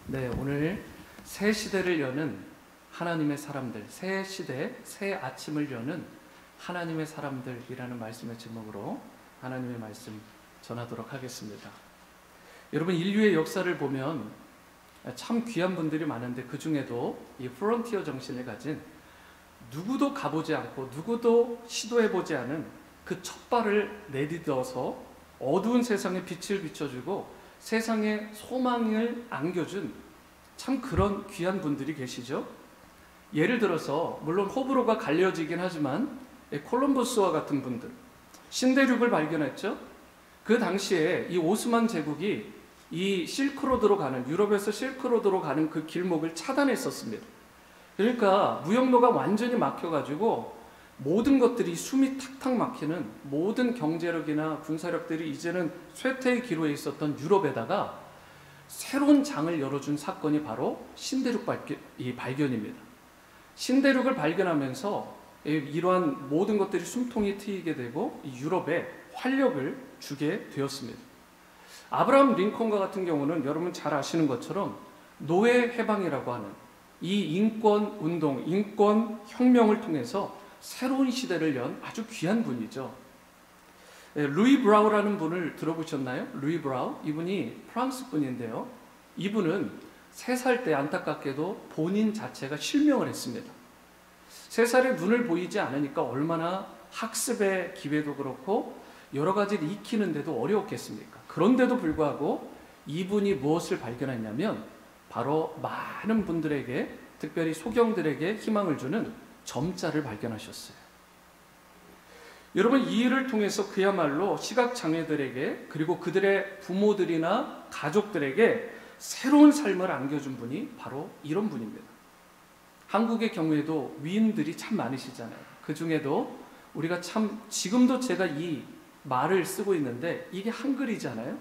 네, 오늘 새 시대를 여는 하나님의 사람들, 새 시대, 새 아침을 여는 하나님의 사람들이라는 말씀의 제목으로 하나님의 말씀 전하도록 하겠습니다. 여러분, 인류의 역사를 보면 참 귀한 분들이 많은데 그 중에도 이 프론티어 정신을 가진 누구도 가보지 않고 누구도 시도해보지 않은 그 첫 발을 내딛어서 어두운 세상에 빛을 비춰주고 세상에 소망을 안겨준 참 그런 귀한 분들이 계시죠. 예를 들어서 물론 호불호가 갈려지긴 하지만 콜럼버스와 같은 분들, 신대륙을 발견했죠. 그 당시에 이 오스만 제국이 이 실크로드로 가는, 유럽에서 실크로드로 가는 그 길목을 차단했었습니다. 그러니까 무역로가 완전히 막혀가지고 모든 것들이 숨이 탁탁 막히는, 모든 경제력이나 군사력들이 이제는 쇠퇴의 기로에 있었던 유럽에다가 새로운 장을 열어준 사건이 바로 신대륙 발견입니다. 신대륙을 발견하면서 이러한 모든 것들이 숨통이 트이게 되고 유럽에 활력을 주게 되었습니다. 아브라함 링컨과 같은 경우는 여러분 잘 아시는 것처럼 노예 해방이라고 하는 이 인권 운동, 인권 혁명을 통해서 새로운 시대를 연 아주 귀한 분이죠. 루이 브라우라는 분을 들어보셨나요? 루이 브라우? 이분이 프랑스 분인데요. 이분은 3살 때 안타깝게도 본인 자체가 실명을 했습니다. 3살에 눈을 보이지 않으니까 얼마나 학습의 기회도 그렇고 여러 가지를 익히는데도 어려웠겠습니까? 그런데도 불구하고 이분이 무엇을 발견했냐면 바로 많은 분들에게, 특별히 소경들에게 희망을 주는 점자를 발견하셨어요. 여러분, 이 일을 통해서 그야말로 시각장애들에게, 그리고 그들의 부모들이나 가족들에게 새로운 삶을 안겨준 분이 바로 이런 분입니다. 한국의 경우에도 위인들이 참 많으시잖아요. 그 중에도 우리가 참, 지금도 제가 이 말을 쓰고 있는데 이게 한글이잖아요.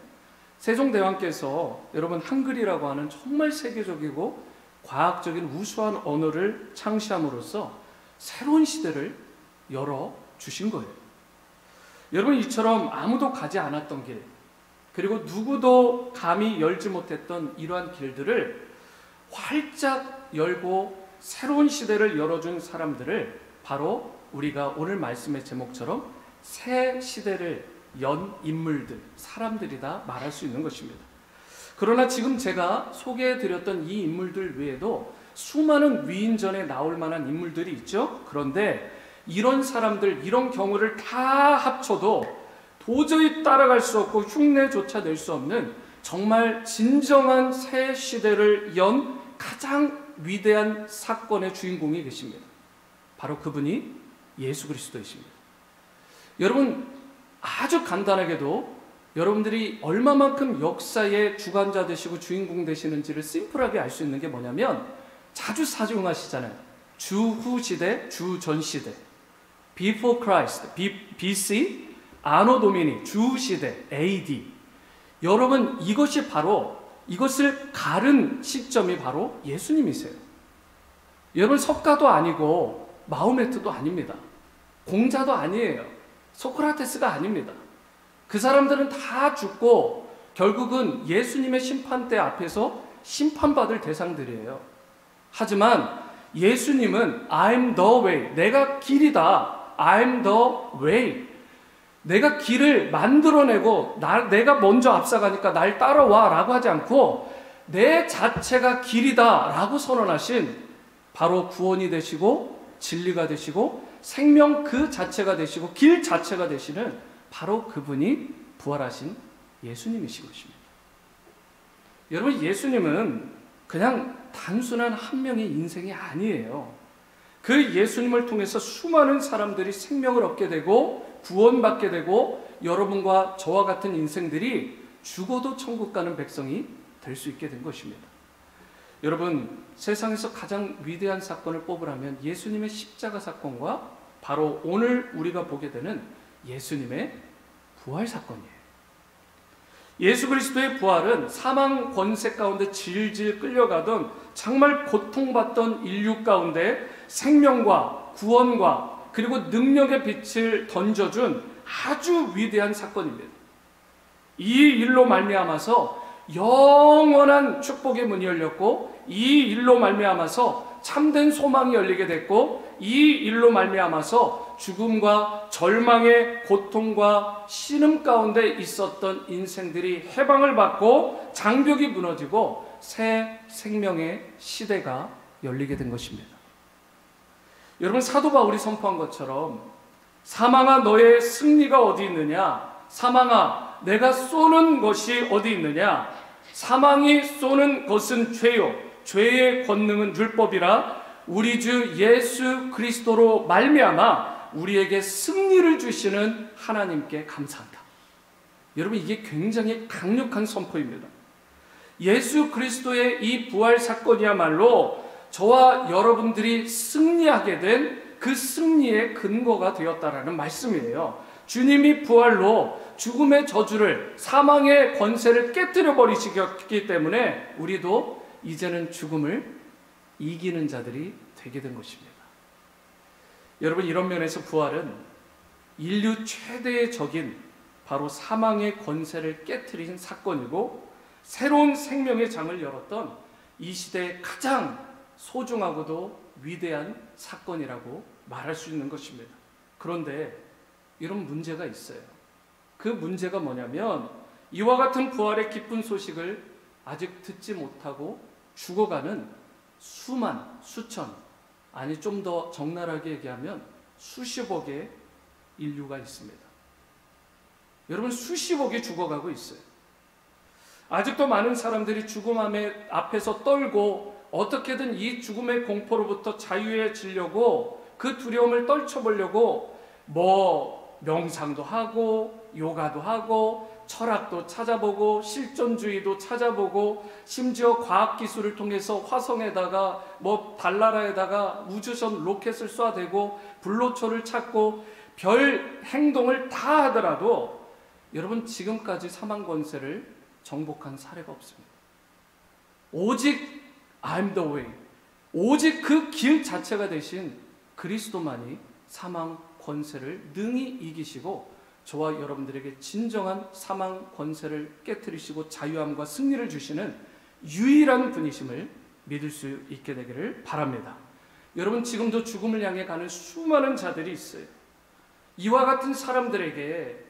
세종대왕께서 여러분 한글이라고 하는 정말 세계적이고 과학적인 우수한 언어를 창시함으로써 새로운 시대를 열어주신 거예요. 여러분, 이처럼 아무도 가지 않았던 길, 그리고 누구도 감히 열지 못했던 이러한 길들을 활짝 열고 새로운 시대를 열어준 사람들을 바로 우리가 오늘 말씀의 제목처럼 새 시대를 연 인물들, 사람들이다 말할 수 있는 것입니다. 그러나 지금 제가 소개해드렸던 이 인물들 외에도 수많은 위인전에 나올 만한 인물들이 있죠. 그런데 이런 사람들, 이런 경우를 다 합쳐도 도저히 따라갈 수 없고 흉내조차 낼 수 없는 정말 진정한 새 시대를 연 가장 위대한 사건의 주인공이 계십니다. 바로 그분이 예수 그리스도이십니다. 여러분, 아주 간단하게도 여러분들이 얼마만큼 역사의 주관자 되시고 주인공 되시는지를 심플하게 알 수 있는 게 뭐냐면 자주 사용하시잖아요. 주후 시대, 주전 시대, Before Christ, BC, 아노 도미니, 주후 시대, AD. 여러분, 이것이 바로, 이것을 가른 시점이 바로 예수님이세요. 여러분, 석가도 아니고 마호메트도 아닙니다. 공자도 아니에요. 소크라테스가 아닙니다. 그 사람들은 다 죽고 결국은 예수님의 심판대 앞에서 심판받을 대상들이에요. 하지만 예수님은 I'm the way, 내가 길이다. I'm the way. 내가 길을 만들어내고 내가 먼저 앞서가니까 날 따라와 라고 하지 않고 내 자체가 길이다 라고 선언하신 바로 구원이 되시고 진리가 되시고 생명 그 자체가 되시고 길 자체가 되시는 바로 그분이 부활하신 예수님이신 것입니다. 여러분, 예수님은 그냥 단순한 한 명의 인생이 아니에요. 그 예수님을 통해서 수많은 사람들이 생명을 얻게 되고 구원받게 되고 여러분과 저와 같은 인생들이 죽어도 천국 가는 백성이 될 수 있게 된 것입니다. 여러분, 세상에서 가장 위대한 사건을 뽑으라면 예수님의 십자가 사건과 바로 오늘 우리가 보게 되는 예수님의 부활 사건이에요. 예수 그리스도의 부활은 사망 권세 가운데 질질 끌려가던 정말 고통받던 인류 가운데 생명과 구원과 그리고 능력의 빛을 던져준 아주 위대한 사건입니다. 이 일로 말미암아서 영원한 축복의 문이 열렸고, 이 일로 말미암아서 참된 소망이 열리게 됐고, 이 일로 말미암아서 죽음과 절망의 고통과 신음 가운데 있었던 인생들이 해방을 받고 장벽이 무너지고 새 생명의 시대가 열리게 된 것입니다. 여러분, 사도 바울이 선포한 것처럼 사망아 너의 승리가 어디 있느냐? 사망아 내가 쏘는 것이 어디 있느냐? 사망이 쏘는 것은 죄요 죄의 권능은 율법이라 우리 주 예수 그리스도로 말미암아 우리에게 승리를 주시는 하나님께 감사한다. 여러분, 이게 굉장히 강력한 선포입니다. 예수 그리스도의 이 부활 사건이야말로 저와 여러분들이 승리하게 된 그 승리의 근거가 되었다라는 말씀이에요. 주님이 부활로 죽음의 저주를, 사망의 권세를 깨뜨려 버리시기 때문에 우리도 이제는 죽음을 이기는 자들이 되게 된 것입니다. 여러분, 이런 면에서 부활은 인류 최대의 적인 바로 사망의 권세를 깨뜨린 사건이고, 새로운 생명의 장을 열었던 이 시대의 가장 소중하고도 위대한 사건이라고 말할 수 있는 것입니다. 그런데 이런 문제가 있어요. 그 문제가 뭐냐면, 이와 같은 부활의 기쁜 소식을 아직 듣지 못하고 죽어가는 수만, 수천, 아니 좀 더 적나라하게 얘기하면 수십억의 인류가 있습니다. 여러분, 수십억이 죽어가고 있어요. 아직도 많은 사람들이 죽음 앞에서 떨고 어떻게든 이 죽음의 공포로부터 자유해지려고, 그 두려움을 떨쳐보려고 명상도 하고 요가도 하고 철학도 찾아보고 실존주의도 찾아보고, 심지어 과학기술을 통해서 화성에다가 달나라에다가 우주선 로켓을 쏴대고 불로초를 찾고 별 행동을 다 하더라도 여러분, 지금까지 사망 권세를 정복한 사례가 없습니다. 오직 I'm the way, 오직 그 길 자체가 되신 그리스도만이 사망 권세를 능히 이기시고 저와 여러분들에게 진정한 사망 권세를 깨뜨리시고 자유함과 승리를 주시는 유일한 분이심을 믿을 수 있게 되기를 바랍니다. 여러분, 지금도 죽음을 향해 가는 수많은 자들이 있어요. 이와 같은 사람들에게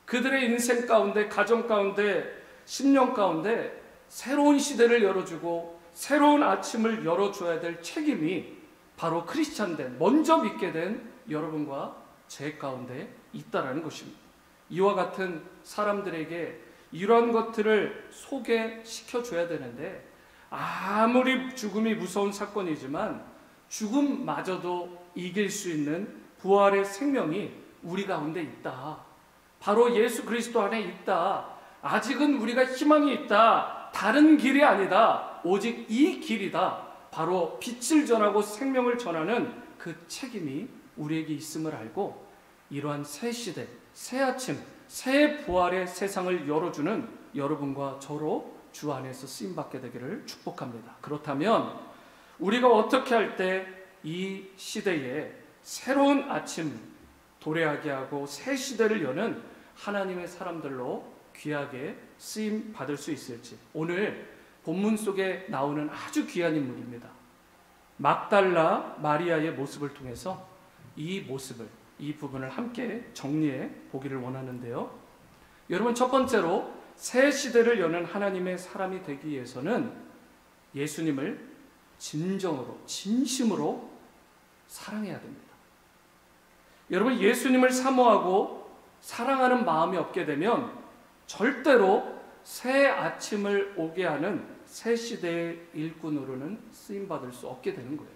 그들의 인생 가운데, 가정 가운데, 심령 가운데 새로운 시대를 열어주고 새로운 아침을 열어줘야 될 책임이 바로 크리스찬된, 먼저 믿게 된 여러분과 제 가운데 있다라는 것입니다. 이와 같은 사람들에게 이러한 것들을 소개시켜줘야 되는데, 아무리 죽음이 무서운 사건이지만 죽음마저도 이길 수 있는 부활의 생명이 우리 가운데 있다. 바로 예수 그리스도 안에 있다. 아직은 우리가 희망이 있다. 다른 길이 아니다. 오직 이 길이다. 바로 빛을 전하고 생명을 전하는 그 책임이 우리에게 있음을 알고, 이러한 새 시대, 새 아침, 새 부활의 세상을 열어주는 여러분과 저로 주 안에서 쓰임받게 되기를 축복합니다. 그렇다면 우리가 어떻게 할 때 이 시대에 새로운 아침 도래하게 하고 새 시대를 여는 하나님의 사람들로 귀하게 쓰임 받을 수 있을지, 오늘 본문 속에 나오는 아주 귀한 인물입니다. 막달라 마리아의 모습을 통해서 이 모습을, 이 부분을 함께 정리해 보기를 원하는데요. 여러분, 첫 번째로 새 시대를 여는 하나님의 사람이 되기 위해서는 예수님을 진정으로, 진심으로 사랑해야 됩니다. 여러분, 예수님을 사모하고 사랑하는 마음이 없게 되면 절대로 새 아침을 오게 하는 새 시대의 일꾼으로는 쓰임받을 수 없게 되는 거예요.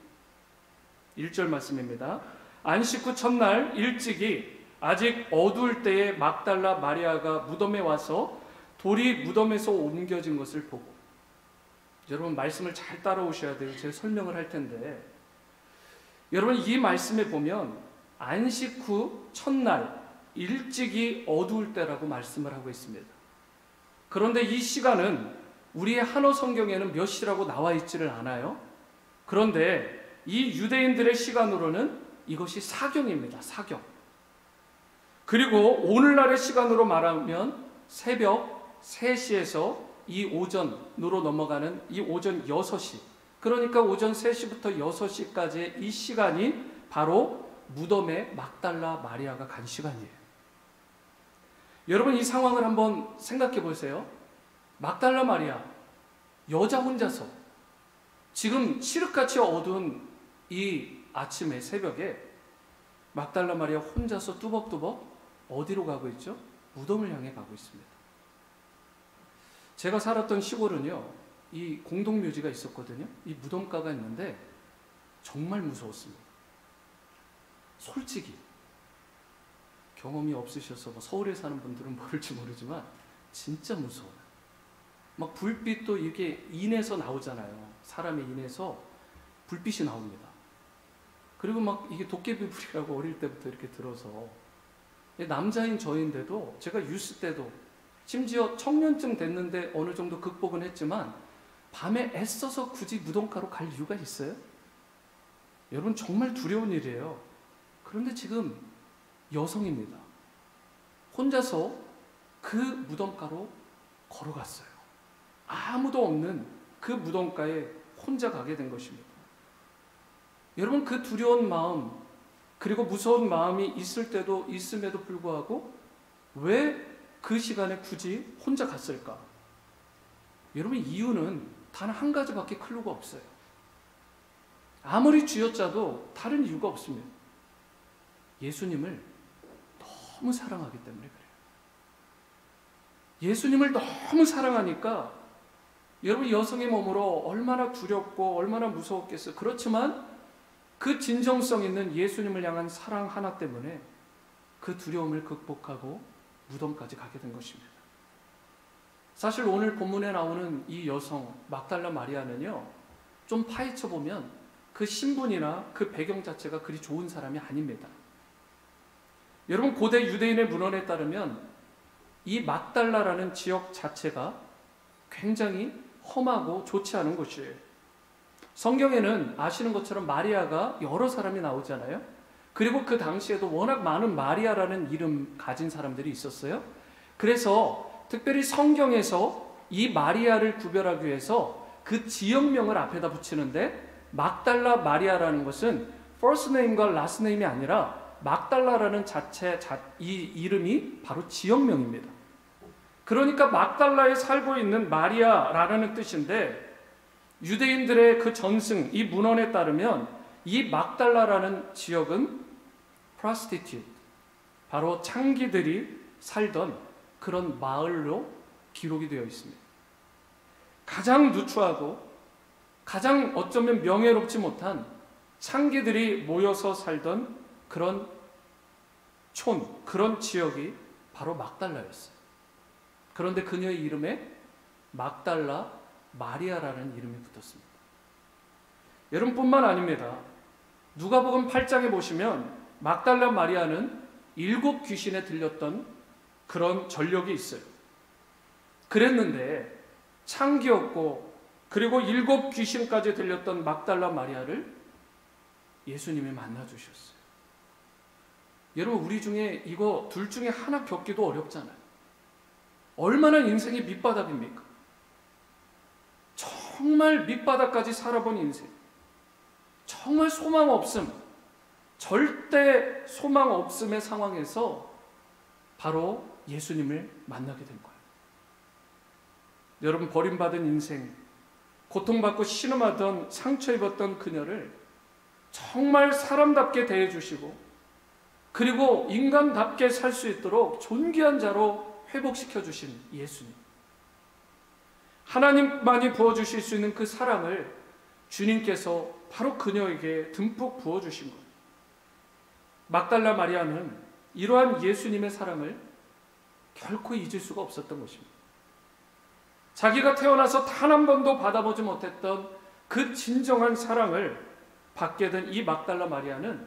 1절 말씀입니다. 안식 후 첫날 일찍이 아직 어두울 때에 막달라 마리아가 무덤에 와서 돌이 무덤에서 옮겨진 것을 보고, 여러분 말씀을 잘 따라오셔야 돼요. 제가 설명을 할 텐데, 여러분 이 말씀에 보면 안식 후 첫날 일찍이 어두울 때라고 말씀을 하고 있습니다. 그런데 이 시간은 우리의 한어 성경에는 몇 시라고 나와 있지를 않아요. 그런데 이 유대인들의 시간으로는 이것이 사경입니다. 사경. 그리고 오늘날의 시간으로 말하면 새벽 3시에서 이 오전으로 넘어가는 이 오전 6시, 그러니까 오전 3시부터 6시까지의 이 시간이 바로 무덤에 막달라 마리아가 간 시간이에요. 여러분, 이 상황을 한번 생각해 보세요. 막달라 마리아, 여자 혼자서 지금 칠흑같이 어두운 이 아침에 새벽에 막달라 마리아 혼자서 뚜벅뚜벅 어디로 가고 있죠? 무덤을 향해 가고 있습니다. 제가 살았던 시골은요, 이 공동묘지가 있었거든요. 이 무덤가가 있는데 정말 무서웠습니다. 솔직히 경험이 없으셔서 서울에 사는 분들은 모를지 모르지만 진짜 무서워요. 막 불빛도 이렇게 인에서 나오잖아요. 사람의 인에서 불빛이 나옵니다. 그리고 막 이게 도깨비불이라고 어릴 때부터 이렇게 들어서, 남자인 저인데도 제가 유스 때도 심지어 청년증 됐는데 어느 정도 극복은 했지만 밤에 애써서 굳이 무덤가로 갈 이유가 있어요? 여러분, 정말 두려운 일이에요. 그런데 지금 여성입니다. 혼자서 그 무덤가로 걸어갔어요. 아무도 없는 그 무덤가에 혼자 가게 된 것입니다. 여러분, 그 두려운 마음, 그리고 무서운 마음이 있을 때도 있음에도 불구하고 왜 그 시간에 굳이 혼자 갔을까? 여러분, 이유는 단 한 가지밖에 클루가 없어요. 아무리 쥐어짜도 다른 이유가 없습니다. 예수님을 너무 사랑하기 때문에 그래요. 예수님을 너무 사랑하니까, 여러분, 여성의 몸으로 얼마나 두렵고 얼마나 무서웠겠어요. 그렇지만 그 진정성 있는 예수님을 향한 사랑 하나 때문에 그 두려움을 극복하고 무덤까지 가게 된 것입니다. 사실 오늘 본문에 나오는 이 여성 막달라 마리아는요, 좀 파헤쳐 보면 그 신분이나 그 배경 자체가 그리 좋은 사람이 아닙니다. 여러분, 고대 유대인의 문헌에 따르면 이 막달라라는 지역 자체가 굉장히 험하고 좋지 않은 곳이에요. 성경에는 아시는 것처럼 마리아가 여러 사람이 나오잖아요. 그리고 그 당시에도 워낙 많은 마리아라는 이름 가진 사람들이 있었어요. 그래서 특별히 성경에서 이 마리아를 구별하기 위해서 그 지역명을 앞에다 붙이는데, 막달라 마리아라는 것은 first name과 last name이 아니라 막달라라는 이 이름이 바로 지역명입니다. 그러니까 막달라에 살고 있는 마리아라는 뜻인데, 유대인들의 그 전승, 이 문헌에 따르면 이 막달라라는 지역은 prostitute, 바로 창기들이 살던 그런 마을로 기록이 되어 있습니다. 가장 누추하고 가장 어쩌면 명예롭지 못한 창기들이 모여서 살던 그런 그런 지역이 바로 막달라였어요. 그런데 그녀의 이름에 막달라 마리아라는 이름이 붙었습니다. 여러분뿐만 아닙니다. 누가복음 8장에 보시면 막달라 마리아는 7 귀신에 들렸던 그런 전력이 있어요. 그랬는데 창기였고, 그리고 7 귀신까지 들렸던 막달라 마리아를 예수님이 만나주셨어요. 여러분, 우리 중에 이거 둘 중에 하나 겪기도 어렵잖아요. 얼마나 인생이 밑바닥입니까? 정말 밑바닥까지 살아본 인생, 정말 소망 없음, 절대 소망 없음의 상황에서 바로 예수님을 만나게 된 거예요. 여러분, 버림받은 인생, 고통받고 신음하던 상처 입었던 그녀를 정말 사람답게 대해주시고, 그리고 인간답게 살 수 있도록 존귀한 자로 회복시켜 주신 예수님, 하나님만이 부어주실 수 있는 그 사랑을 주님께서 바로 그녀에게 듬뿍 부어주신 거예요. 막달라 마리아는 이러한 예수님의 사랑을 결코 잊을 수가 없었던 것입니다. 자기가 태어나서 단 한 번도 받아보지 못했던 그 진정한 사랑을 받게 된 이 막달라 마리아는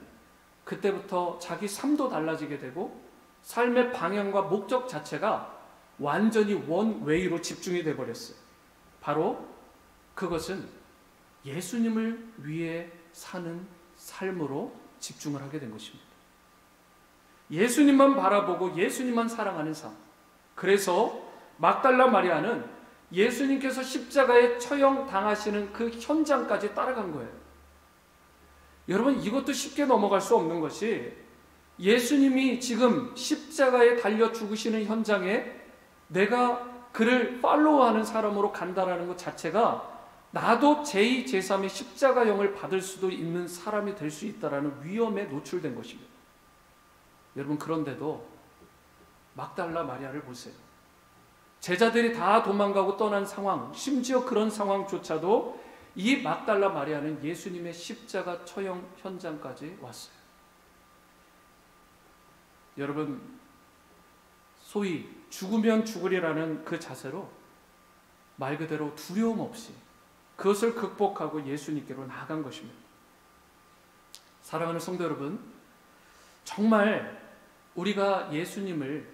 그때부터 자기 삶도 달라지게 되고, 삶의 방향과 목적 자체가 완전히 원웨이로 집중이 되어버렸어요. 바로 그것은 예수님을 위해 사는 삶으로 집중을 하게 된 것입니다. 예수님만 바라보고 예수님만 사랑하는 삶. 그래서 막달라 마리아는 예수님께서 십자가에 처형당하시는 그 현장까지 따라간 거예요. 여러분, 이것도 쉽게 넘어갈 수 없는 것이, 예수님이 지금 십자가에 달려 죽으시는 현장에 내가 그를 팔로우하는 사람으로 간다라는 것 자체가 나도 제2, 제3의 십자가형을 받을 수도 있는 사람이 될 수 있다는 위험에 노출된 것입니다. 여러분, 그런데도 막달라 마리아를 보세요. 제자들이 다 도망가고 떠난 상황, 심지어 그런 상황조차도 이 막달라 마리아는 예수님의 십자가 처형 현장까지 왔어요. 여러분, 소위 죽으면 죽으리라는 그 자세로 말 그대로 두려움 없이 그것을 극복하고 예수님께로 나아간 것입니다. 사랑하는 성도 여러분, 정말 우리가 예수님을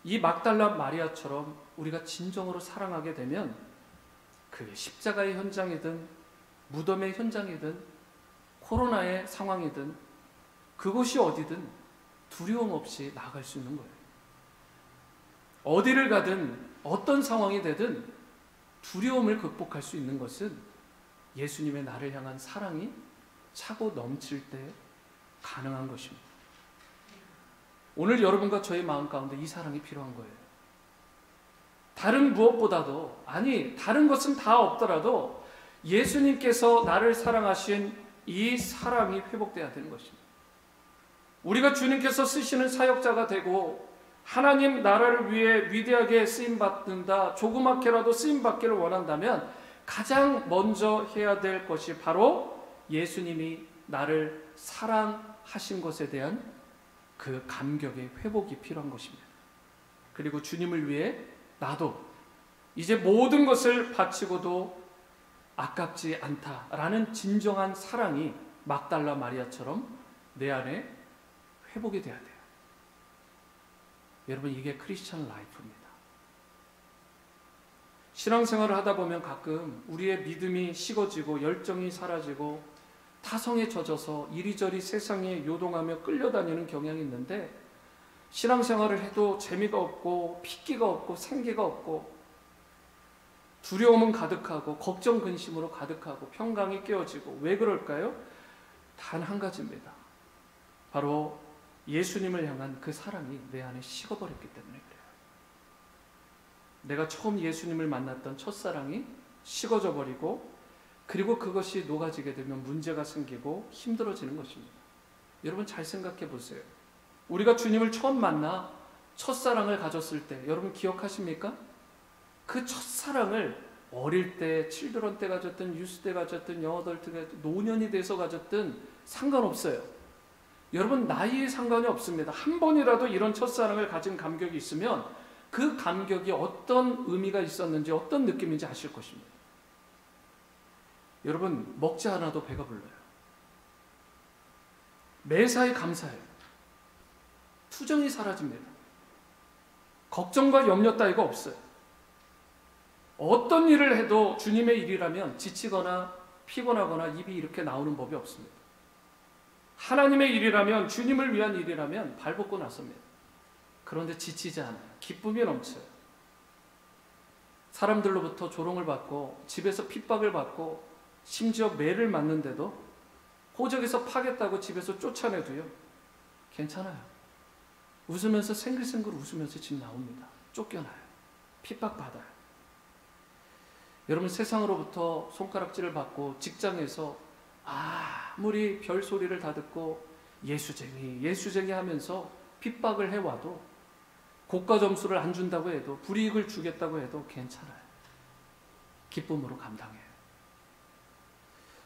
이 막달라 마리아처럼 우리가 진정으로 사랑하게 되면 그게 십자가의 현장이든 무덤의 현장이든 코로나의 상황이든 그곳이 어디든 두려움 없이 나아갈 수 있는 거예요. 어디를 가든 어떤 상황이 되든 두려움을 극복할 수 있는 것은 예수님의 나를 향한 사랑이 차고 넘칠 때 가능한 것입니다. 오늘 여러분과 저의 마음 가운데 이 사랑이 필요한 거예요. 다른 무엇보다도, 아니 다른 것은 다 없더라도 예수님께서 나를 사랑하신 이 사랑이 회복돼야 되는 것입니다. 우리가 주님께서 쓰시는 사역자가 되고 하나님 나라를 위해 위대하게 쓰임받는다, 조그맣게라도 쓰임받기를 원한다면 가장 먼저 해야 될 것이 바로 예수님이 나를 사랑하신 것에 대한 그 감격의 회복이 필요한 것입니다. 그리고 주님을 위해 나도 이제 모든 것을 바치고도 아깝지 않다라는 진정한 사랑이 막달라 마리아처럼 내 안에 회복이 돼야 돼요. 여러분, 이게 크리스천 라이프입니다. 신앙생활을 하다 보면 가끔 우리의 믿음이 식어지고 열정이 사라지고 타성에 젖어서 이리저리 세상에 요동하며 끌려다니는 경향이 있는데, 신앙생활을 해도 재미가 없고 핏기가 없고 생기가 없고 두려움은 가득하고 걱정 근심으로 가득하고 평강이 깨어지고, 왜 그럴까요? 단 한 가지입니다. 바로 예수님을 향한 그 사랑이 내 안에 식어버렸기 때문에 그래요. 내가 처음 예수님을 만났던 첫사랑이 식어져 버리고, 그리고 그것이 녹아지게 되면 문제가 생기고 힘들어지는 것입니다. 여러분, 잘 생각해 보세요. 우리가 주님을 처음 만나 첫사랑을 가졌을 때 여러분 기억하십니까? 그 첫사랑을 어릴 때, 칠드런 때 가졌든 유스 때 가졌든 영어덜트 때 노년이 돼서 가졌든 상관없어요. 여러분, 나이에 상관이 없습니다. 한 번이라도 이런 첫사랑을 가진 감격이 있으면 그 감격이 어떤 의미가 있었는지, 어떤 느낌인지 아실 것입니다. 여러분, 먹지 않아도 배가 불러요. 매사에 감사해요. 투정이 사라집니다. 걱정과 염려 따위가 없어요. 어떤 일을 해도 주님의 일이라면 지치거나 피곤하거나 입이 이렇게 나오는 법이 없습니다. 하나님의 일이라면, 주님을 위한 일이라면 발벗고 나섭니다. 그런데 지치지 않아요. 기쁨이 넘쳐요. 사람들로부터 조롱을 받고 집에서 핍박을 받고 심지어 매를 맞는데도, 호적에서 파겠다고 집에서 쫓아내도요, 괜찮아요. 웃으면서 생글생글 웃으면서 집 나옵니다. 쫓겨나요. 핍박받아요. 여러분, 세상으로부터 손가락질을 받고 직장에서 아무리 별소리를 다 듣고 예수쟁이 하면서 핍박을 해와도, 고가 점수를 안 준다고 해도, 불이익을 주겠다고 해도 괜찮아요. 기쁨으로 감당해요.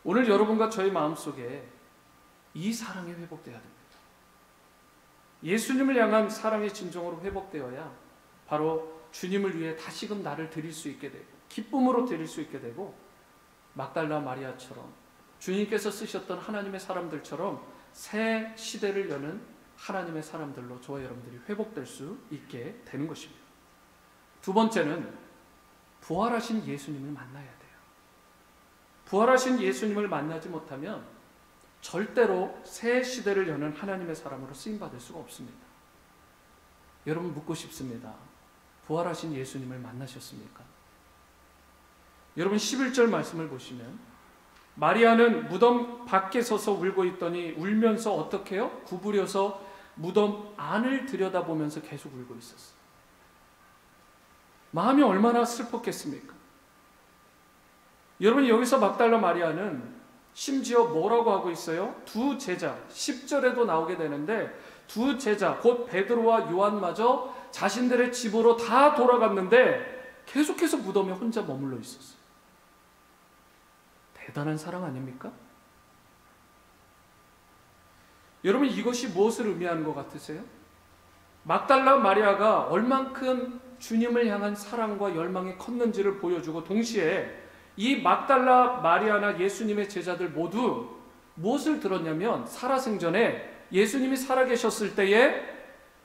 오늘 여러분과 저의 마음속에 이 사랑이 회복되어야 됩니다. 예수님을 향한 사랑이 진정으로 회복되어야 바로 주님을 위해 다시금 나를 드릴 수 있게 되고, 기쁨으로 드릴 수 있게 되고, 막달라 마리아처럼 주님께서 쓰셨던 하나님의 사람들처럼 새 시대를 여는 하나님의 사람들로 저와 여러분들이 회복될 수 있게 되는 것입니다. 두 번째는 부활하신 예수님을 만나야 돼요. 부활하신 예수님을 만나지 못하면 절대로 새 시대를 여는 하나님의 사람으로 쓰임받을 수가 없습니다. 여러분, 묻고 싶습니다. 부활하신 예수님을 만나셨습니까? 여러분 11절 말씀을 보시면 마리아는 무덤 밖에 서서 울고 있더니 울면서 어떻게 해요? 구부려서 무덤 안을 들여다보면서 계속 울고 있었어요. 마음이 얼마나 슬펐겠습니까? 여러분 여기서 막달라 마리아는 심지어 뭐라고 하고 있어요? 두 제자, 10절에도 나오게 되는데 두 제자, 곧 베드로와 요한마저 자신들의 집으로 다 돌아갔는데 계속해서 무덤에 혼자 머물러 있었어요. 대단한 사랑 아닙니까? 여러분 이것이 무엇을 의미하는 것 같으세요? 막달라 마리아가 얼만큼 주님을 향한 사랑과 열망이 컸는지를 보여주고 동시에 이 막달라 마리아나 예수님의 제자들 모두 무엇을 들었냐면 살아생전에 예수님이 살아계셨을 때에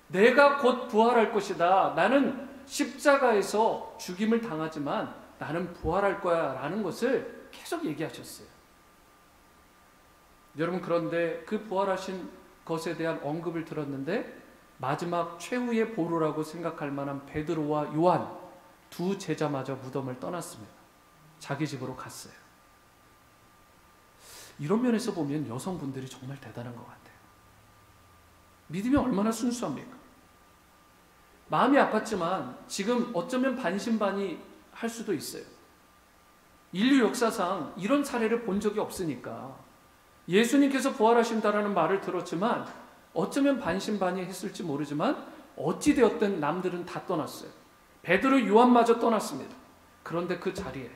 내가 곧 부활할 것이다. 나는 십자가에서 죽임을 당하지만 나는 부활할 거야 라는 것을 계속 얘기하셨어요. 여러분 그런데 그 부활하신 것에 대한 언급을 들었는데 마지막 최후의 보루라고 생각할 만한 베드로와 요한 두 제자마저 무덤을 떠났습니다. 자기 집으로 갔어요. 이런 면에서 보면 여성분들이 정말 대단한 것 같아요. 믿음이 얼마나 순수합니까? 마음이 아팠지만 지금 어쩌면 반신반의할 수도 있어요. 인류 역사상 이런 사례를 본 적이 없으니까 예수님께서 부활하신다라는 말을 들었지만 어쩌면 반신반의했을지 모르지만 어찌되었든 남들은 다 떠났어요. 베드로 요한마저 떠났습니다. 그런데 그 자리에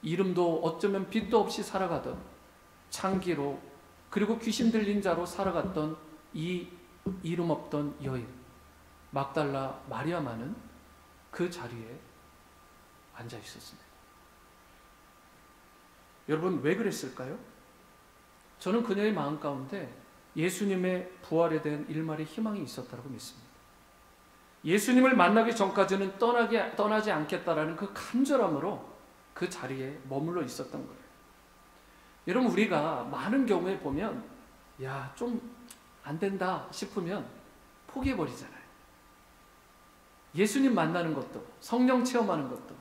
이름도 어쩌면 빛도 없이 살아가던 창기로 그리고 귀신 들린 자로 살아갔던 이 이름 없던 여인 막달라 마리아만은 그 자리에 앉아 있었습니다. 여러분 왜 그랬을까요? 저는 그녀의 마음 가운데 예수님의 부활에 대한 일말의 희망이 있었다고 믿습니다. 예수님을 만나기 전까지는 떠나지 않겠다라는 그 간절함으로 그 자리에 머물러 있었던 거예요. 여러분 우리가 많은 경우에 보면 야, 좀 안 된다 싶으면 포기해버리잖아요. 예수님 만나는 것도 성령 체험하는 것도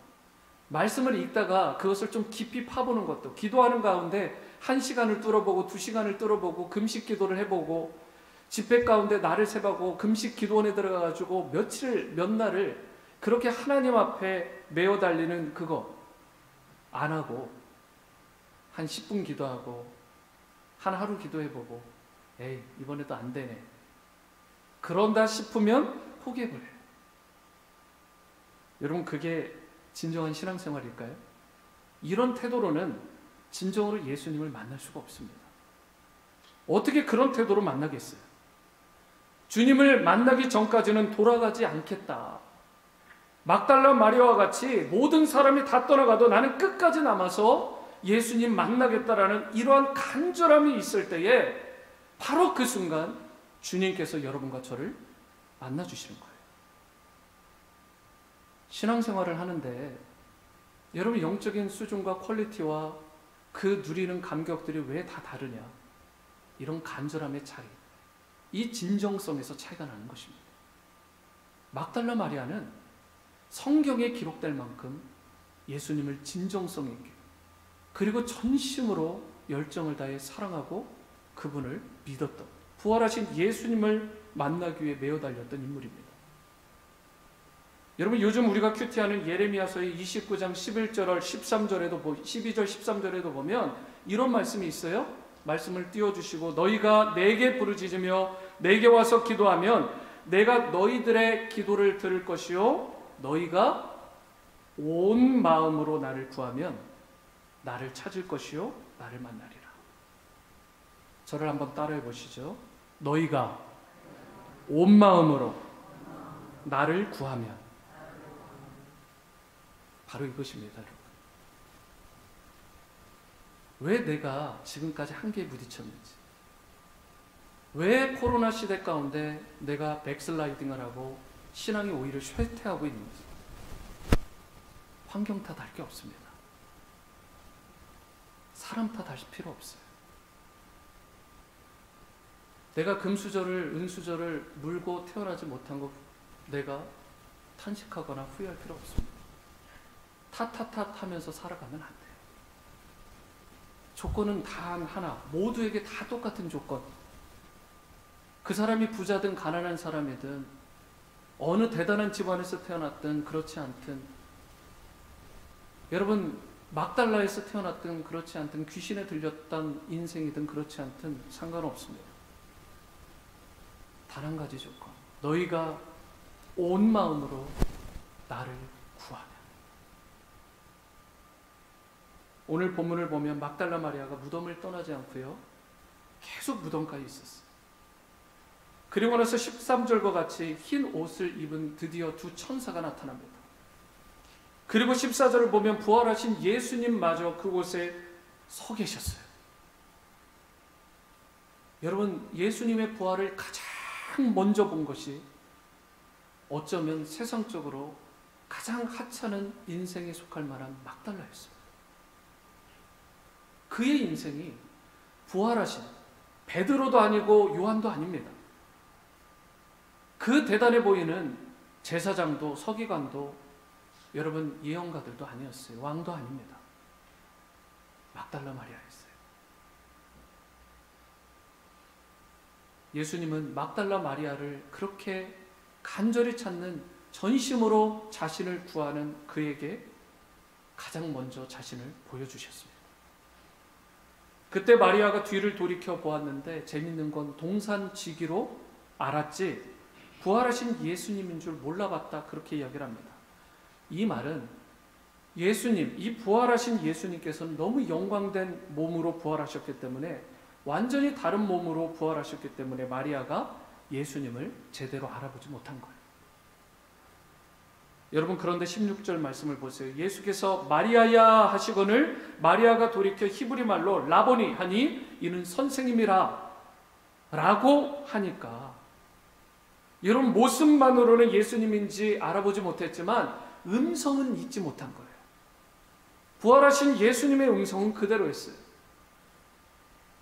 말씀을 읽다가 그것을 좀 깊이 파보는 것도 기도하는 가운데 1시간을 뚫어보고 2시간을 뚫어보고 금식 기도를 해보고 집회 가운데 날을 세보고 금식 기도원에 들어가가지고 몇 날을 그렇게 하나님 앞에 메어 달리는 그거 안 하고 한 10분 기도하고 한 하루 기도해보고 에이 이번에도 안 되네 그런다 싶으면 포기해버려요. 여러분 그게 진정한 신앙생활일까요? 이런 태도로는 진정으로 예수님을 만날 수가 없습니다. 어떻게 그런 태도로 만나겠어요? 주님을 만나기 전까지는 돌아가지 않겠다. 막달라 마리아와 같이 모든 사람이 다 떠나가도 나는 끝까지 남아서 예수님 만나겠다라는 이러한 간절함이 있을 때에 바로 그 순간 주님께서 여러분과 저를 만나주시는 거예요. 신앙생활을 하는데 여러분 영적인 수준과 퀄리티와 그 누리는 감격들이 왜 다 다르냐? 이런 간절함의 차이, 이 진정성에서 차이가 나는 것입니다. 막달라 마리아는 성경에 기록될 만큼 예수님을 진정성 있게 그리고 전심으로 열정을 다해 사랑하고 그분을 믿었던 부활하신 예수님을 만나기 위해 메어 달렸던 인물입니다. 여러분 요즘 우리가 큐티하는 예레미야서의 29장 11절 13절에도 12절 13절에도 보면 이런 말씀이 있어요. 말씀을 띄워주시고 너희가 내게 부르짖으며 내게 와서 기도하면 내가 너희들의 기도를 들을 것이요 너희가 온 마음으로 나를 구하면 나를 찾을 것이요 나를 만나리라. 저를 한번 따라해 보시죠. 너희가 온 마음으로 나를 구하면 바로 이것입니다. 여러분. 왜 내가 지금까지 한계에 부딪혔는지, 왜 코로나 시대 가운데 내가 백슬라이딩을 하고 신앙이 오히려 쇠퇴하고 있는지, 환경 탓할 게 없습니다. 사람 탓할 필요 없어요. 내가 금수저를 은수저를 물고 태어나지 못한 거 내가 탄식하거나 후회할 필요 없습니다. 탓 하면서 살아가면 안 돼요. 조건은 단 하나, 모두에게 다 똑같은 조건. 그 사람이 부자든 가난한 사람이든 어느 대단한 집안에서 태어났든 그렇지 않든, 여러분 막달라에서 태어났든 그렇지 않든, 귀신에 들렸던 인생이든 그렇지 않든 상관없습니다. 단 한 가지 조건, 너희가 온 마음으로 나를 구하면. 오늘 본문을 보면 막달라 마리아가 무덤을 떠나지 않고요, 계속 무덤가에 있었어요. 그리고 나서 13절과 같이 흰 옷을 입은 드디어 두 천사가 나타납니다. 그리고 14절을 보면 부활하신 예수님마저 그곳에 서 계셨어요. 여러분, 예수님의 부활을 가장 먼저 본 것이 어쩌면 세상적으로 가장 하찮은 인생에 속할 만한 막달라였습니다. 그의 인생이 부활하신 베드로도 아니고 요한도 아닙니다. 그 대단해 보이는 제사장도 서기관도 여러분 예언가들도 아니었어요. 왕도 아닙니다. 막달라 마리아였어요. 예수님은 막달라 마리아를 그렇게 간절히 찾는, 전심으로 자신을 구하는 그에게 가장 먼저 자신을 보여주셨습니다. 그때 마리아가 뒤를 돌이켜 보았는데 재밌는 건 동산지기로 알았지 부활하신 예수님인 줄 몰라봤다, 그렇게 이야기를 합니다. 이 말은 예수님, 이 부활하신 예수님께서는 너무 영광된 몸으로 부활하셨기 때문에, 완전히 다른 몸으로 부활하셨기 때문에 마리아가 예수님을 제대로 알아보지 못한 거예요. 여러분, 그런데 16절 말씀을 보세요. 예수께서 마리아야 하시거늘 마리아가 돌이켜 히브리 말로 라보니 하니 이는 선생님이라 라고 하니까, 여러분 모습만으로는 예수님인지 알아보지 못했지만 음성은 잊지 못한 거예요. 부활하신 예수님의 음성은 그대로였어요.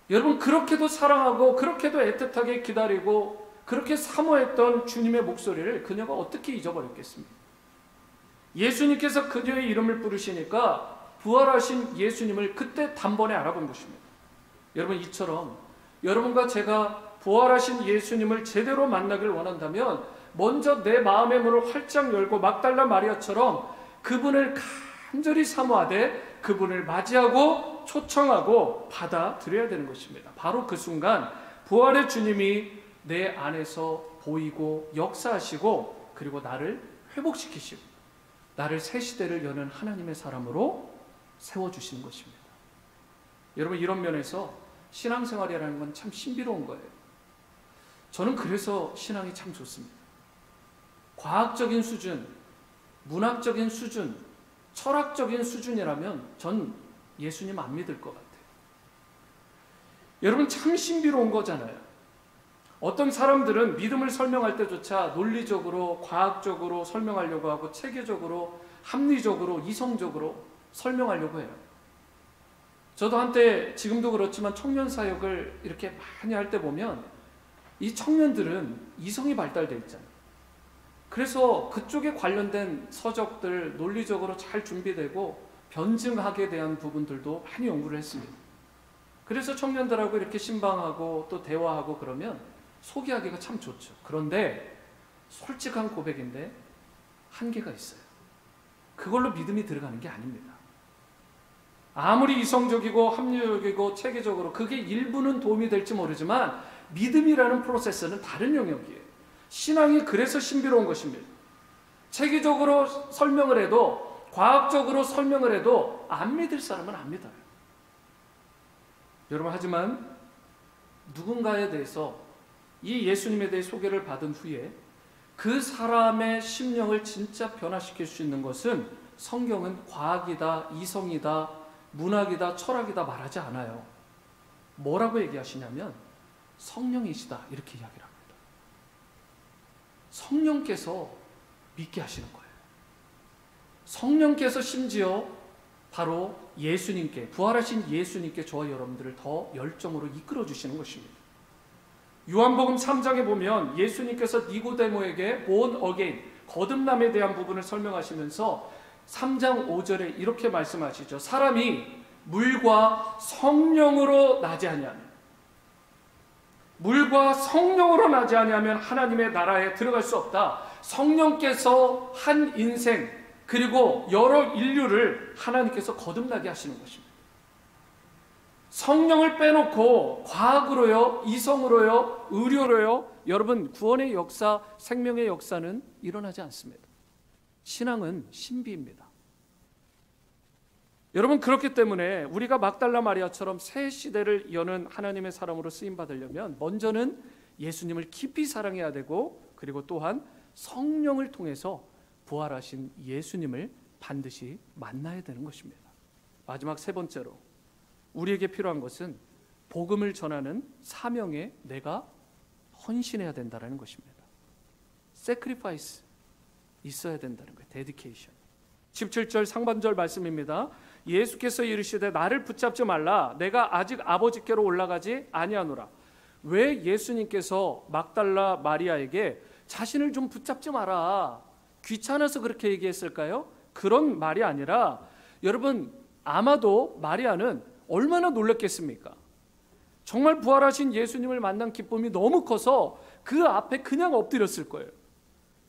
여러분, 그렇게도 사랑하고 그렇게도 애틋하게 기다리고 그렇게 사모했던 주님의 목소리를 그녀가 어떻게 잊어버렸겠습니까? 예수님께서 그녀의 이름을 부르시니까 부활하신 예수님을 그때 단번에 알아본 것입니다. 여러분, 이처럼 여러분과 제가 부활하신 예수님을 제대로 만나길 원한다면 먼저 내 마음의 문을 활짝 열고 막달라 마리아처럼 그분을 간절히 사모하되 그분을 맞이하고 초청하고 받아들여야 되는 것입니다. 바로 그 순간 부활의 주님이 내 안에서 보이고 역사하시고, 그리고 나를 회복시키시고 나를 새 시대를 여는 하나님의 사람으로 세워주시는 것입니다. 여러분, 이런 면에서 신앙생활이라는 건 참 신비로운 거예요. 저는 그래서 신앙이 참 좋습니다. 과학적인 수준, 문학적인 수준, 철학적인 수준이라면 전 예수님 안 믿을 것 같아요. 여러분, 참 신비로운 거잖아요. 어떤 사람들은 믿음을 설명할 때조차 논리적으로, 과학적으로 설명하려고 하고 체계적으로, 합리적으로, 이성적으로 설명하려고 해요. 저도 한때, 지금도 그렇지만 청년 사역을 이렇게 많이 할 때 보면 이 청년들은 이성이 발달되어 있잖아요. 그래서 그쪽에 관련된 서적들 논리적으로 잘 준비되고 변증학에 대한 부분들도 많이 연구를 했습니다. 그래서 청년들하고 이렇게 신방하고 또 대화하고 그러면 소개하기가 참 좋죠. 그런데 솔직한 고백인데 한계가 있어요. 그걸로 믿음이 들어가는 게 아닙니다. 아무리 이성적이고 합리적이고 체계적으로 그게 일부는 도움이 될지 모르지만 믿음이라는 프로세스는 다른 영역이에요. 신앙이 그래서 신비로운 것입니다. 체계적으로 설명을 해도, 과학적으로 설명을 해도 안 믿을 사람은 안 믿어요. 여러분, 하지만 누군가에 대해서 이 예수님에 대해 소개를 받은 후에 그 사람의 심령을 진짜 변화시킬 수 있는 것은 성경은 과학이다, 이성이다, 문학이다, 철학이다 말하지 않아요. 뭐라고 얘기하시냐면 성령이시다, 이렇게 이야기를 합니다. 성령께서 믿게 하시는 거예요. 성령께서 심지어 바로 예수님께, 부활하신 예수님께 저와 여러분들을 더 열정으로 이끌어 주시는 것입니다. 요한복음 3장에 보면 예수님께서 니고데모에게 born again, 거듭남에 대한 부분을 설명하시면서 3장 5절에 이렇게 말씀하시죠. 사람이 물과 성령으로 나지 아니하면, 물과 성령으로 나지 아니하면 하나님의 나라에 들어갈 수 없다. 성령께서 한 인생 그리고 여러 인류를 하나님께서 거듭나게 하시는 것입니다. 성령을 빼놓고 과학으로요, 이성으로요, 의료로요, 여러분 구원의 역사, 생명의 역사는 일어나지 않습니다. 신앙은 신비입니다. 여러분, 그렇기 때문에 우리가 막달라 마리아처럼 새 시대를 여는 하나님의 사람으로 쓰임받으려면 먼저는 예수님을 깊이 사랑해야 되고, 그리고 또한 성령을 통해서 부활하신 예수님을 반드시 만나야 되는 것입니다. 마지막 세 번째로 우리에게 필요한 것은 복음을 전하는 사명에 내가 헌신해야 된다는 것입니다. sacrifice 있어야 된다는 거예요. dedication. 17절 상반절 말씀입니다. 예수께서 이르시되 나를 붙잡지 말라. 내가 아직 아버지께로 올라가지 아니하노라. 왜 예수님께서 막달라 마리아에게 자신을 좀 붙잡지 마라, 귀찮아서 그렇게 얘기했을까요? 그런 말이 아니라, 여러분 아마도 마리아는 얼마나 놀랐겠습니까? 정말 부활하신 예수님을 만난 기쁨이 너무 커서 그 앞에 그냥 엎드렸을 거예요.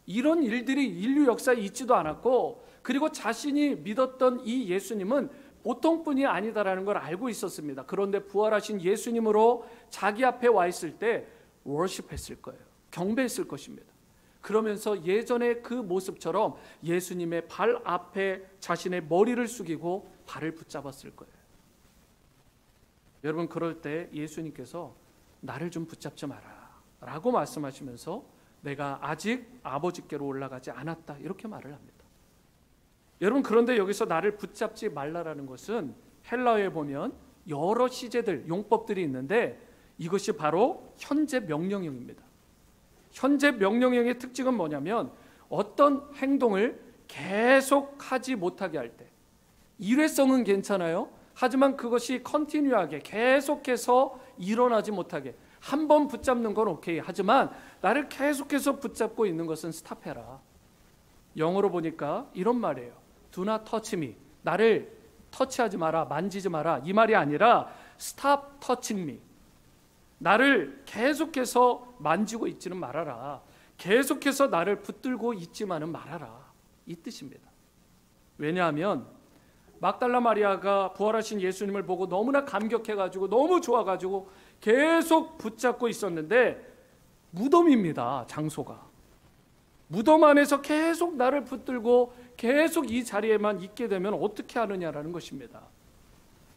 이런 일들이 인류 역사에 있지도 않았고, 그리고 자신이 믿었던 이 예수님은 보통 분이 아니다라는 걸 알고 있었습니다. 그런데 부활하신 예수님으로 자기 앞에 와 있을 때 워십했을 거예요. 경배했을 것입니다. 그러면서 예전의 그 모습처럼 예수님의 발 앞에 자신의 머리를 숙이고 발을 붙잡았을 거예요. 여러분, 그럴 때 예수님께서 나를 좀 붙잡지 마라 라고 말씀하시면서 내가 아직 아버지께로 올라가지 않았다, 이렇게 말을 합니다. 여러분, 그런데 여기서 나를 붙잡지 말라라는 것은 헬라어에 보면 여러 시제들, 용법들이 있는데 이것이 바로 현재 명령형입니다. 현재 명령형의 특징은 뭐냐면 어떤 행동을 계속 하지 못하게 할 때, 일회성은 괜찮아요. 하지만 그것이 컨티뉴하게 계속해서 일어나지 못하게, 한 번 붙잡는 건 오케이. 하지만 나를 계속해서 붙잡고 있는 것은 스탑해라. 영어로 보니까 이런 말이에요. Do not touch me. 나를 터치하지 마라, 만지지 마라, 이 말이 아니라 Stop touching me. 나를 계속해서 만지고 있지는 말아라. 계속해서 나를 붙들고 있지만은 말아라, 이 뜻입니다. 왜냐하면 막달라 마리아가 부활하신 예수님을 보고 너무나 감격해가지고 너무 좋아가지고 계속 붙잡고 있었는데, 무덤입니다. 장소가 무덤 안에서 계속 나를 붙들고 계속 이 자리에만 있게 되면 어떻게 하느냐라는 것입니다.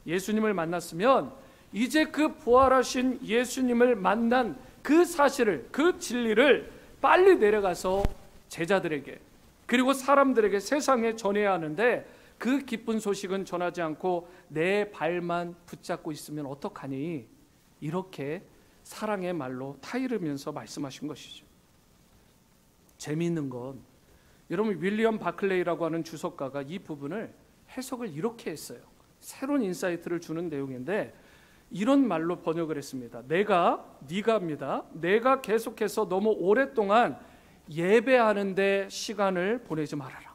예수님을 만났으면 이제 그 부활하신 예수님을 만난 그 사실을, 그 진리를 빨리 내려가서 제자들에게, 그리고 사람들에게, 세상에 전해야 하는데, 그 기쁜 소식은 전하지 않고 내 발만 붙잡고 있으면 어떡하니? 이렇게 사랑의 말로 타이르면서 말씀하신 것이죠. 재미있는 건, 여러분 윌리엄 바클레이라고 하는 주석가가 이 부분을 해석을 이렇게 했어요. 새로운 인사이트를 주는 내용인데 이런 말로 번역을 했습니다. 네가입니다. 내가 계속해서 너무 오랫동안 예배하는데 시간을 보내지 말아라.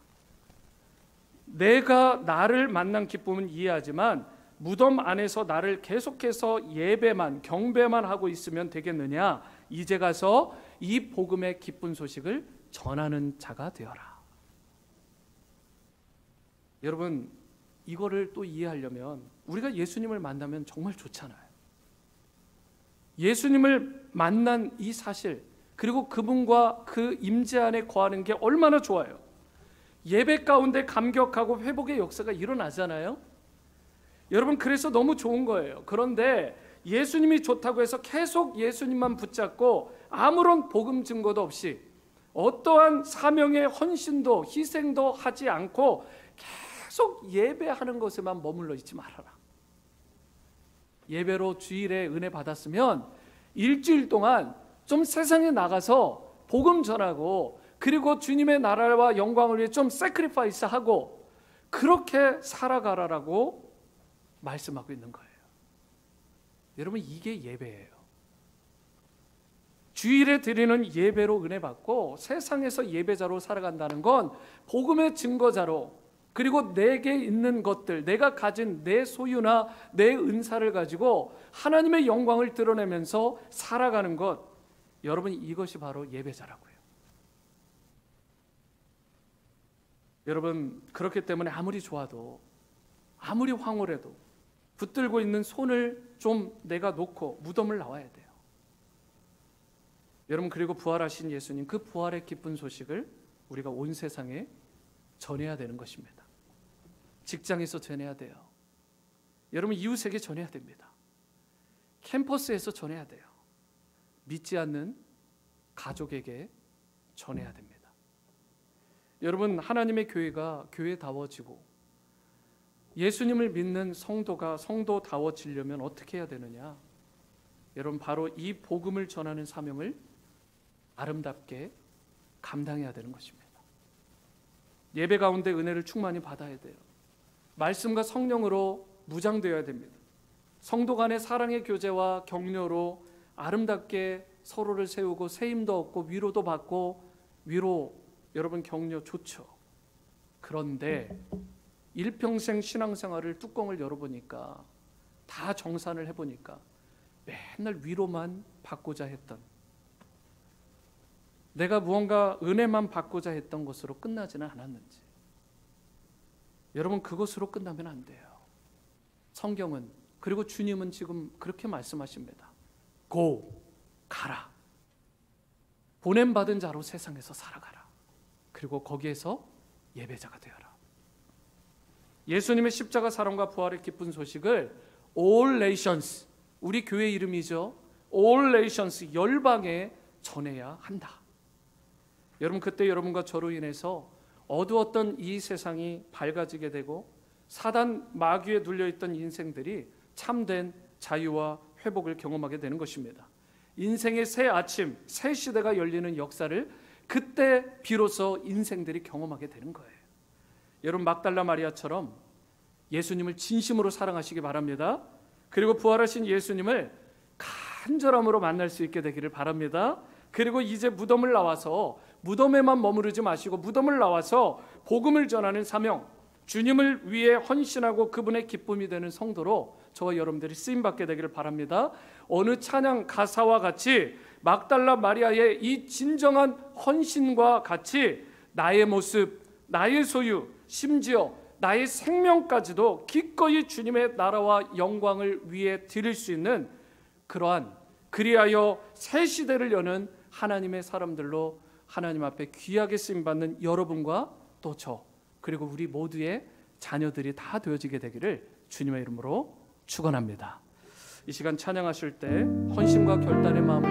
내가 나를 만난 기쁨은 이해하지만 무덤 안에서 나를 계속해서 예배만, 경배만 하고 있으면 되겠느냐? 이제 가서 이 복음의 기쁜 소식을 전하는 자가 되어라. 여러분, 이거를 또 이해하려면 우리가 예수님을 만나면 정말 좋잖아요. 예수님을 만난 이 사실, 그리고 그분과 그 임재 안에 거하는 게 얼마나 좋아요. 예배 가운데 감격하고 회복의 역사가 일어나잖아요. 여러분, 그래서 너무 좋은 거예요. 그런데 예수님이 좋다고 해서 계속 예수님만 붙잡고 아무런 복음 증거도 없이 어떠한 사명의 헌신도 희생도 하지 않고 계속 예배하는 것에만 머물러 있지 말아라. 예배로 주일에 은혜 받았으면 일주일 동안 좀 세상에 나가서 복음 전하고, 그리고 주님의 나라와 영광을 위해 좀 세크리파이스 하고 그렇게 살아가라라고 말씀하고 있는 거예요. 여러분, 이게 예배예요. 주일에 드리는 예배로 은혜 받고 세상에서 예배자로 살아간다는 건 복음의 증거자로, 그리고 내게 있는 것들, 내가 가진 내 소유나 내 은사를 가지고 하나님의 영광을 드러내면서 살아가는 것, 여러분 이것이 바로 예배자라고요. 여러분 그렇기 때문에 아무리 좋아도, 아무리 황홀해도 붙들고 있는 손을 좀 내가 놓고 무덤을 나와야 돼요. 여러분 그리고 부활하신 예수님, 그 부활의 기쁜 소식을 우리가 온 세상에 전해야 되는 것입니다. 직장에서 전해야 돼요. 여러분 이웃에게 전해야 됩니다. 캠퍼스에서 전해야 돼요. 믿지 않는 가족에게 전해야 됩니다. 여러분 하나님의 교회가 교회다워지고 예수님을 믿는 성도가 성도다워지려면 어떻게 해야 되느냐? 여러분 바로 이 복음을 전하는 사명을 아름답게 감당해야 되는 것입니다. 예배 가운데 은혜를 충만히 받아야 돼요. 말씀과 성령으로 무장되어야 됩니다. 성도 간의 사랑의 교제와 격려로 아름답게 서로를 세우고 세임도 얻고 위로도 받고, 위로 여러분 격려 좋죠. 그런데 일평생 신앙생활을 뚜껑을 열어보니까, 다 정산을 해보니까 맨날 위로만 받고자 했던, 내가 무언가 은혜만 받고자 했던 것으로 끝나지는 않았는지, 여러분 그것으로 끝나면 안 돼요. 성경은, 그리고 주님은 지금 그렇게 말씀하십니다. 고, 가라. 보냄받은 자로 세상에서 살아가라. 그리고 거기에서 예배자가 되어라. 예수님의 십자가 사랑과 부활의 기쁜 소식을 All Nations, 우리 교회 이름이죠. All Nations, 열방에 전해야 한다. 여러분 그때 여러분과 저로 인해서 어두웠던 이 세상이 밝아지게 되고 사단 마귀에 눌려있던 인생들이 참된 자유와 회복을 경험하게 되는 것입니다. 인생의 새 아침, 새 시대가 열리는 역사를 그때 비로소 인생들이 경험하게 되는 거예요. 여러분 막달라 마리아처럼 예수님을 진심으로 사랑하시기 바랍니다. 그리고 부활하신 예수님을 간절함으로 만날 수 있게 되기를 바랍니다. 그리고 이제 무덤을 나와서 무덤에만 머무르지 마시고 무덤을 나와서 복음을 전하는 사명, 주님을 위해 헌신하고 그분의 기쁨이 되는 성도로 저와 여러분들이 쓰임받게 되기를 바랍니다. 어느 찬양 가사와 같이 막달라 마리아의 이 진정한 헌신과 같이 나의 모습, 나의 소유, 심지어 나의 생명까지도 기꺼이 주님의 나라와 영광을 위해 드릴 수 있는 그러한, 그리하여 새 시대를 여는 하나님의 사람들로 하나님 앞에 귀하게 쓰임받는 여러분과 또 저, 그리고 우리 모두의 자녀들이 다 되어지게 되기를 주님의 이름으로 축원합니다. 이 시간 찬양하실 때 헌신과 결단의 마음을